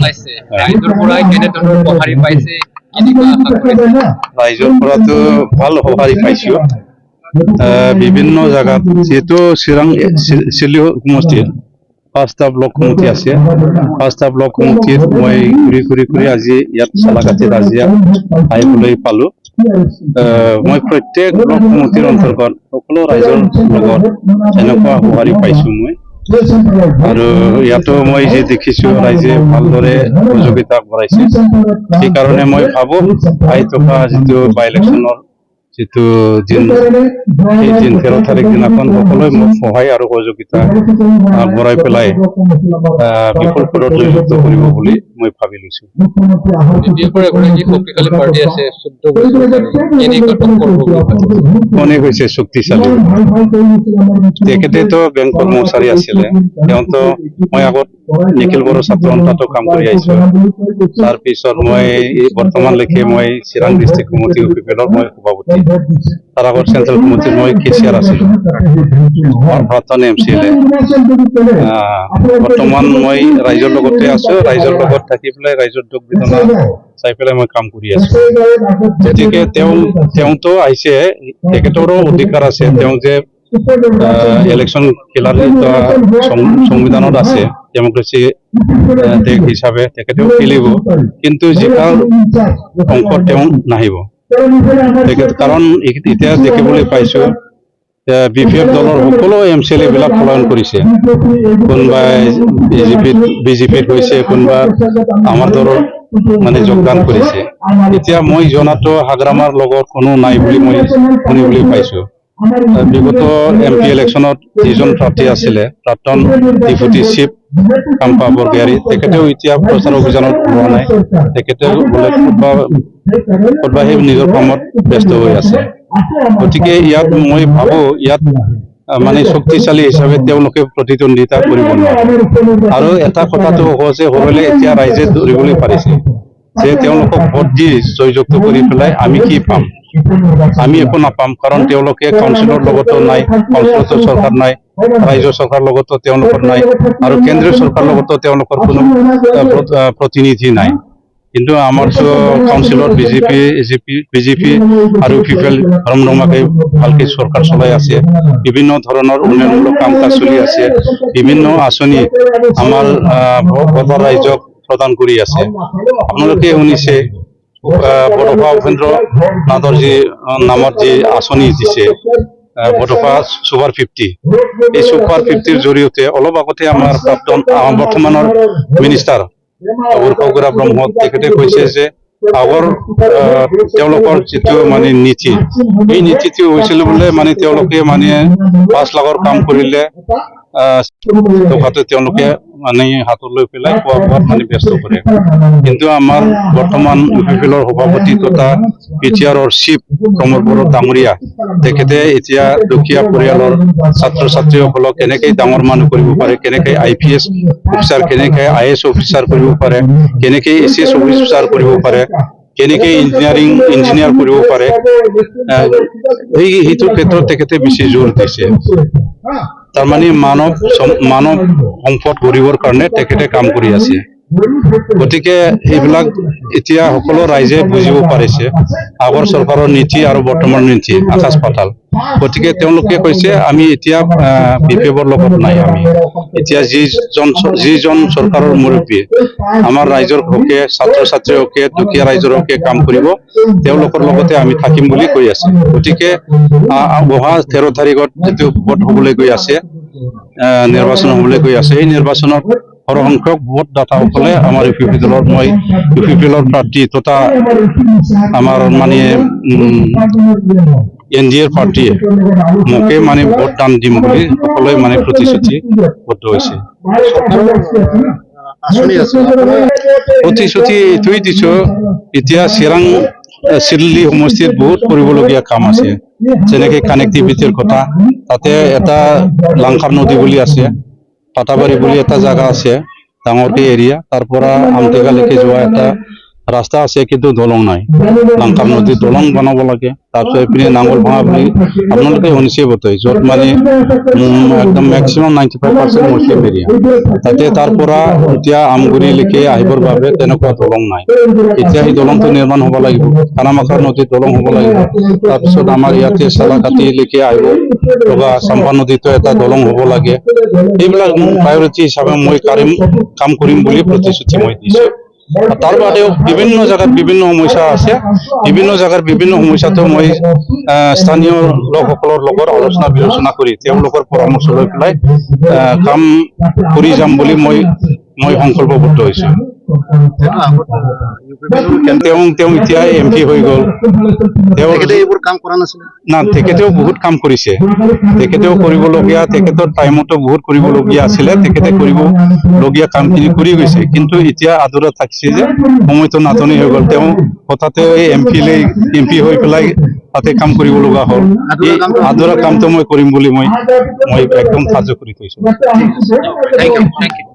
পাইছে ৰাইজৰ পৰা কেনেধৰণৰ সঁহাৰি পাইছে কেনেকুৱা আশা কৰিছে ৰাইজৰ পৰাতো ভাল সঁহাৰি পাইছো বিভিন্ন জায়গাত যেহেতু চিৰাং চিলিও সমষ্টিত 5টা ব্লক কমিটি আছে 5টা ব্লক কমিটিত মই ঘূৰি আজি ইয়াত চালাকাটিত আজি আহিবলৈ পালো মই প্ৰত্যেক ব্লক কমিটিৰ অন্তৰ্গত সকলো ৰাইজৰ লগত এনেকুৱা সঁহাৰি পাইছো মই আৰু ইয়াতো মই যে দেখিছো ৰাইজে ভালদৰে সহযোগিতা কৰাইছে সেইকাৰণে মই ভাবো আহি থকা যিটো বাই ইলেকশ্যনৰ যেটো দিন এই দিন 13 তাৰিখ দিনাখন সকলোৱে মোক সহায় আৰু সহযোগিতা আগবঢ়াই পেলাই বিপুল পদত জয়যুক্ত কৰিব বুলি মই ভাবি লৈছো বিজেপিৰ এগৰাকী শক্তিশালী পাৰ্টি আছে 14 বছৰ কেনেকুৱা টক্কৰ মনে হৈছে শক্তিশালী তেখেতেতো বেংক কৰ্মচাৰী আছিলে তেওঁতো মই আগত নিখিল বড়ো ছাত্ৰ সন্থাতো কাম কৰি আহিছো তাৰপিছত মই বৰ্তমানলৈকে মই চিৰাং ডিষ্ট্ৰিক্ট কমিটি অফিচৰ মই সভাপতি তাৰ আগত চেণ্ট্ৰেল কমিটিৰ মই কেচিয়াৰ আছিলো প্ৰাক্তন এমচিএলএ বৰ্তমান মই ৰাইজৰ লগতে আছো ৰাইজৰ লগত থাকি পেলাই ৰাইজৰ দুখ বেদনা চাই পেলাই মই কাম কৰি আছো গতিকে তেওঁতো আহিছে তেখেতৰো অধিকাৰ আছে তেওঁ যে ইলেকশ্যন খেলাৰ সংবিধানত আছে ডেমক্ৰেসি দেশ হিচাপে তেখেতেও খেলিব কিন্তু জিকাৰ অংশ তেওঁ নাহিব কাৰণ এতিয়া দেখিবলৈ পাইছো বিপিএফ দলৰ সকলো এমচিএলএ বিলাক পলায়ন কৰিছে কোনোবাই বিজেপিত গৈছে কোনোবা আমাৰ দলৰ মানে যোগদান কৰিছে এতিয়া মই জনাতো হাগ্ৰামাৰ লগত কোনো নাই বুলি মই শুনিবলৈ পাইছো বিগত এমপি ইলেকশ্যনত যিজন প্ৰাৰ্থী আছিলে প্ৰাক্তন ডেপুটি চিফ কাম্পা বৰগয়াৰী তেখেতেও এতিয়া প্ৰচাৰ অভিযানত হোৱা নাই তেখেতেও বোলে নিজৰ কামত ব্যস্ত হৈ আছে গতিকে ইয়াত মই ভাবো ইয়াত মানে শক্তিশালী হিচাপে তেওঁলোকে প্ৰতিদ্বন্দ্বিতা কৰিব নোৱাৰে আৰু এটা কথাটো হৈছে হ'লে এতিয়া ৰাইজে ধৰিবলৈ পাৰিছে যে তেওঁলোকক ভোট দি জয়যুক্ত কৰি পেলাই আমি কি পাম আমি একো নাপাম কাৰণ তেওঁলোকে কাউন্সিলৰ লগতো নাই কাউন্সিলতো চৰকাৰ নাই ৰাজ্য চৰকাৰৰ লগতো তেওঁলোকৰ নাই আৰু কেন্দ্ৰীয় চৰকাৰৰ লগতো তেওঁলোকৰ কোনো প্ৰতিনিধি নাই কিন্তু আমাৰতো কাউন্সিলৰ বিজেপি আৰু পিপল ৰমৰমাকে ভালকে চৰকাৰ চলাই আছে বিভিন্ন ধৰণৰ উন্নয়নমূলক কাম কাজ চলি আছে বিভিন্ন আঁচনি আমাৰ বড়ো ৰাইজক প্ৰদান কৰি আছে আপোনালোকে শুনিছে বড়োফা উপেন্দ্ৰ নাথৰ যি নামত যি আঁচনি দিছে বড়োফা সুপাৰ 50 এই সুপাৰ 50ৰ জৰিয়তে অলপ আগতে আমাৰ প্ৰাক্তন বৰ্তমানৰ মিনিষ্টাৰ উৰ্ফা ব্ৰহ্ম তেখেতে কৈছে যে আগৰ তেওঁলোকৰ যিটো মানে নীতি এই নীতিটো হৈছিল বোলে মানে তেওঁলোকে মানে 5 লাখৰ কাম কৰিলে টকাটো তেওঁলোকে মানে হাতত লৈ পেলাই খোৱা বোৱাত মানে ব্যস্ত কৰে কিন্তু আমাৰ বৰ্তমান ইউপিপিএলৰ সভাপতি তথা পিটিআৰৰ চিফ প্ৰমোদ বড়ো ডাঙৰীয়া তেখেতে এতিয়া দুখীয়া পৰিয়ালৰ ছাত্ৰ ছাত্ৰীসকলক কেনেকৈ ডাঙৰ মানুহ কৰিব পাৰে কেনেকৈ IPS অফিচাৰ কেনেকৈ IAS অফিচাৰ কৰিব পাৰে কেনেকৈ ACS অফিচাৰ কৰিব পাৰে কেনেকৈ ইঞ্জিনিয়াৰ কৰিব পাৰে এইটো ক্ষেত্ৰত তেখেতে বেছি জোৰ দিছে তাৰমানে মানৱ সম্পদ গঢ়িবৰ কাৰণে তেখেতে কাম কৰি আছে গতিকে এইবিলাক এতিয়া সকলো ৰাইজে বুজিব পাৰিছে আগৰ চৰকাৰৰ নীতি আৰু বৰ্তমানৰ নীতি আকাশ পাতাল গতিকে তেওঁলোকে কৈছে আমি এতিয়া বিপিএফৰ লগত নাই আমি এতিয়া যিজন চৰকাৰৰ মুৰব্বী আমাৰ ৰাইজৰ হকে ছাত্ৰ ছাত্ৰীৰ হকে দুখীয়া ৰাইজৰ হকে কাম কৰিব তেওঁলোকৰ লগতে আমি থাকিম বুলি কৈ আছে গতিকে অহা 13 তাৰিখত যিটো ভোট হ'বলৈ গৈ আছে নিৰ্বাচন হ'বলৈ গৈ আছে এই নিৰ্বাচনত সৰহসংখ্যক ভোটদাতাসকলে আমাৰ ইউপিপিএলৰ প্ৰাৰ্থী তথা আমাৰ মানে এনডিএৰ প্ৰাৰ্থীয়ে মোকে মানে ভোট দান দিম বুলি সকলোৱে মানে প্ৰতিশ্ৰুতিবদ্ধ হৈছে প্ৰতিশ্ৰুতি এইটোৱেই দিছো এতিয়া চিৰাং চিৰলি সমষ্টিৰ বহুত কৰিবলগীয়া কাম আছে যেনেকৈ কানেক্টিভিটিৰ কথা তাতে এটা লাংখাৰ নদী বুলি আছে পাটাবাৰী বুলি এটা জায়গা আছে ডাঙৰকৈ এৰিয়া তাৰ পৰা আমটেকালৈকে যোৱা এটা ৰাস্তা আছে কিন্তু দলং নাই লাংকাৰ নদীত দলং বনাব লাগে তাৰপিছত এইপিনে নাঙল ভাঙা বুলি আপোনালোকে শুনিছে বতয় য'ত মানে একদম মেক্সিমাম 95% মুছলিম এৰিয়া তাতে তাৰ পৰা এতিয়া আমগুৰিলৈকে আহিবৰ বাবে তেনেকুৱা দলং নাই এতিয়া সেই দলংটো নিৰ্মাণ হ'ব লাগিব কানামাকাৰ নদীত দলং হ'ব লাগিব তাৰপিছত আমাৰ ইয়াতে চালাকাটিলৈকে আহিব লগা চাম্পা নদীতো এটা দলং হ'ব লাগে এইবিলাক প্ৰায়ৰিটি হিচাপে মই কাম কৰিম বুলি প্ৰতিশ্ৰুতি মই দিছোঁ তাৰ বাদেও বিভিন্ন জায়গাত বিভিন্ন সমস্যা আছে বিভিন্ন জায়গাৰ বিভিন্ন সমস্যাটো মই স্থানীয় লোকসকলৰ লগত আলোচনা বিলোচনা কৰি তেওঁলোকৰ পৰামৰ্শ লৈ পেলাই কাম কৰি যাম বুলি মই সংকল্পবদ্ধ হৈছোঁ তেওঁ এতিয়া MP হৈ গ'ল এইবোৰ কাম কৰা নাছিলে না তেখেতেও বহুত কাম কৰিছে তেখেতেও কৰিবলগীয়া তেখেতৰ টাইমতো বহুত কৰিবলগীয়া আছিলে তেখেতে কৰিবলগীয়া কামখিনি কৰি গৈছে কিন্তু এতিয়া আদৰা থাকিছে যে সময়টো নাটনি হৈ গ'ল তেওঁ হঠাতে MP হৈ পেলাই তাতে কাম কৰিব লগা হ'ল এই আদৰা কামটো মই কৰিম বুলি মই একদম সাজু কৰি থৈছোঁ Thank you.